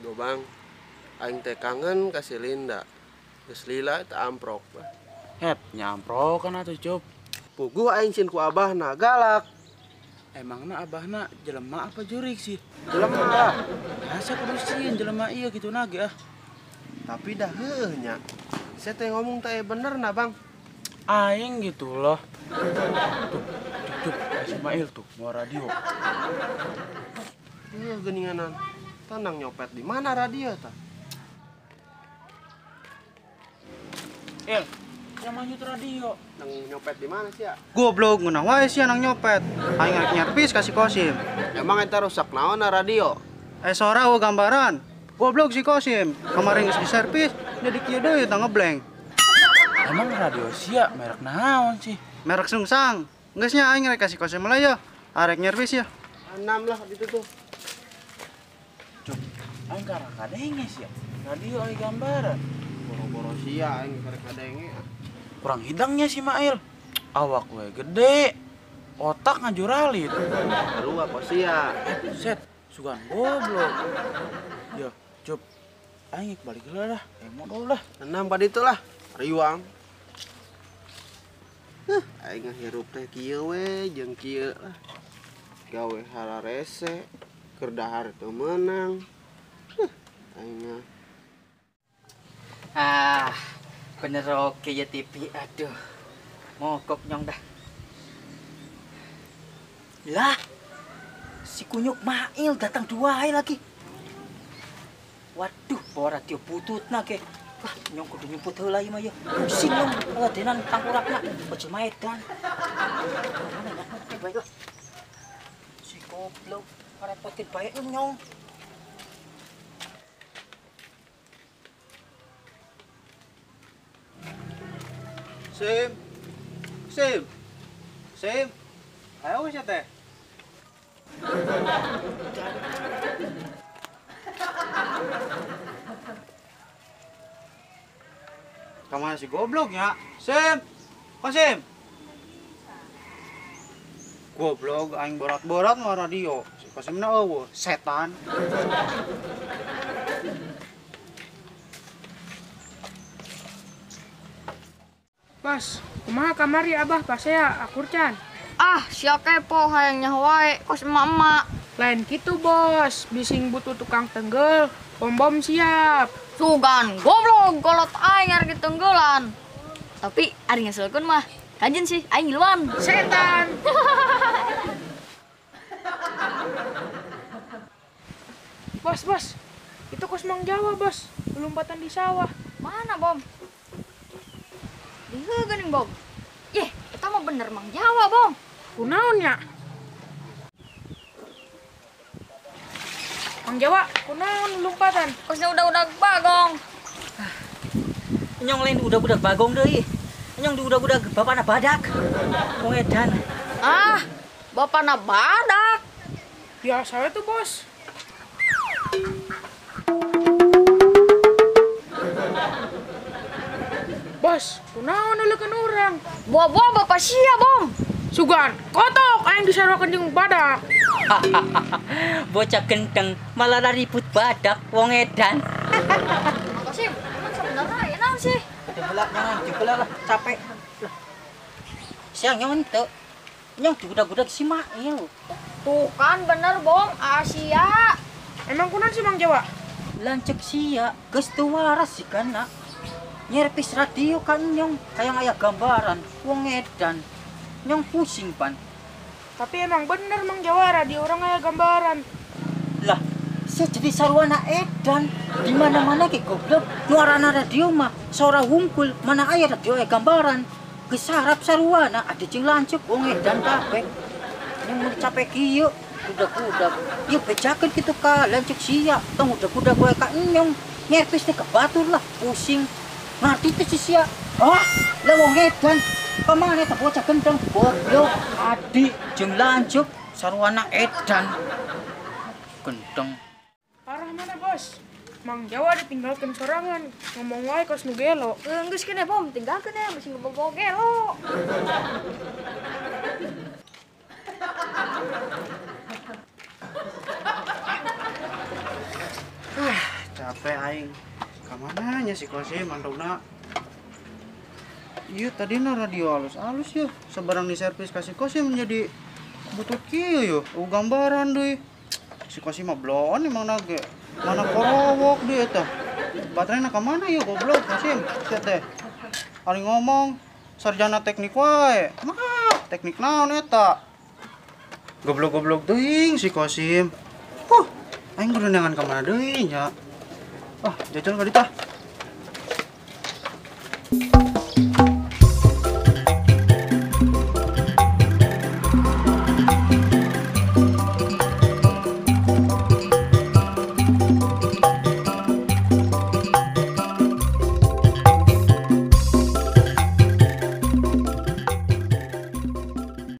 Gobang, aing teh kangen kasih Linda. Geus lila teh amprok. Nyamprok kan atuh Cup. Puguh aing cin ku abahna galak. Emangna abahna jelema apa jurik sih? Jelema lah. Asa kudu sieun jelema ieu kitu nage ah. Tapi dah heueuh nya. Saya teh ngomong teh bener na, Bang. Aing gitu loh. Tuh, Ismail tuh mau radio. Geninganan. Tenang nyopet di mana radio ta? Yang manyut radio. Nang nyopet di mana sih ya? Goblok ngeunah wae sih nang nyopet. Aing rek nyerpis kasih Kosim. Emang eta rusak naon na radio? Sora we gambaran. Goblok si Kosim. Kemarin geus diservis jadi kieu deui tah ngeblank. Emang radio sia merek naon sih? Merek Sungsang. Geus nya aing rek kasih Kosim lah ya. Arek nyervis ya. 6 lah gitu tuh. Cuk, aing karang kadenge sia. Radio aya gambaran. Boro-boro sia aing karek kadenge. Kurang hidangnya si Mail. Awak we gede. Otak ngajuralit. Lu apa sia? Set, sugan goblok. Ya, Cup. Aing balik heula dah. Modal dah. 6 pada itulah. Riwang. Aing ngahirup teh kieu we jeung kieu lah. Gawe hararese, keur dahar teu meunang. Aing bener oke ya TV. Aduh, mogok nyong dah. Lah, si kunyuk Mail datang 2 hari lagi. Waduh, bawa radio bututna ke. Wah, nyong kudu nyumput heula ieu mah ya. Pusing nyong ngadenan tangkurakna bocil maedan. Mana ya? Baiklah. Si goblok, repotin bae nyong. Sim. Ayo wis teh. Kamana si gobloknya? Sim. Kosim. Goblok aing borat-borat mah radio. Si Kosimna eueuh, setan. Bos, kumaha kamari abah pas saya akurcan. Sia kepo hayangnya wae kos emak-emak. Lain gitu bos, bising butuh tukang tenggel, bom siap. Sugan goblok golot aing arek tenggelan. Tapi ari ngaselkeun mah kanjen sih aing ngiluan. Setan. Bos, itu kos Mang Jawa bos, lompatan di sawah. Mana bom? Dieu geuning bom. Eta mah bener Mang Jawa bom. Kunaon nya? Mang Jawa, kunaon lompatan? Kosnya udah bagong. Nyong lain udah bagong deui. Nyong udah bapana badak. Wong edan. Bapana badak. Biasa itu bos. Bos, kunaon nuleukeun urang? Buah-buah bapak sia bom. Sugan, kotok aing disarokeun jeung badak. Bocah genteng malah ribut badak wong edan. Kosim, emang sebenarnya ya naon sih? Dibelak jangan dibelak lah capek. Lah. Siang nyong ente. Nyong dibudak-budak si Mail. Tuh kan bener bom, Asia. Emang kunaon sih Mang Jawa? Lancek sia, geus teu waras sih kana. Nyerpis radio kan nyong hayang aya gambaran wong edan. Nyong pusing pan. Tapi emang bener Mang Jawa radio orang aya gambaran. Lah, saya jadi sarwana edan. Di mana-mana ke goblok. Nuarana radio mah suara hungkul, mana aya radio aya gambaran. Gesarap sarwana ada jeung lancuk wong edan kabeh. Nyong mun capek kieu, budak-budak. Ieu bejakeun kitu ka lancuk sia. Tong budak-budak wae ka nyong. Nyerpis teh kebatur lah, pusing. Ngerti teh si sia. Lah wong edan. Pamane teh bocah gendeng goblok. Adik jeung lancuk sarwana edan. Gendeng. Parah Gimana bos? Mang Jawa ditinggalkan sorangan, ngomong wae kos nu gelo. Geus kene pom tinggalkeun ya masih ngebobo gelo. Capek aing. Kamananya si Kosim mandogna? Iya tadi radio halus-halus ya. Sebarang di servis kasih Kosim menjadi butut kieu yo. Gambaran deui. Si Kosim mah blon emang nage. Mana korowok deui eta. Baterainya ka mana ya goblok Kosim? Sia teh. Ari ngomong sarjana teknik wae. Mah, teknik naon eta? Goblok-goblok teuing si Kosim. Aing berenangan ka mana deui nya? Jajal ka ditah.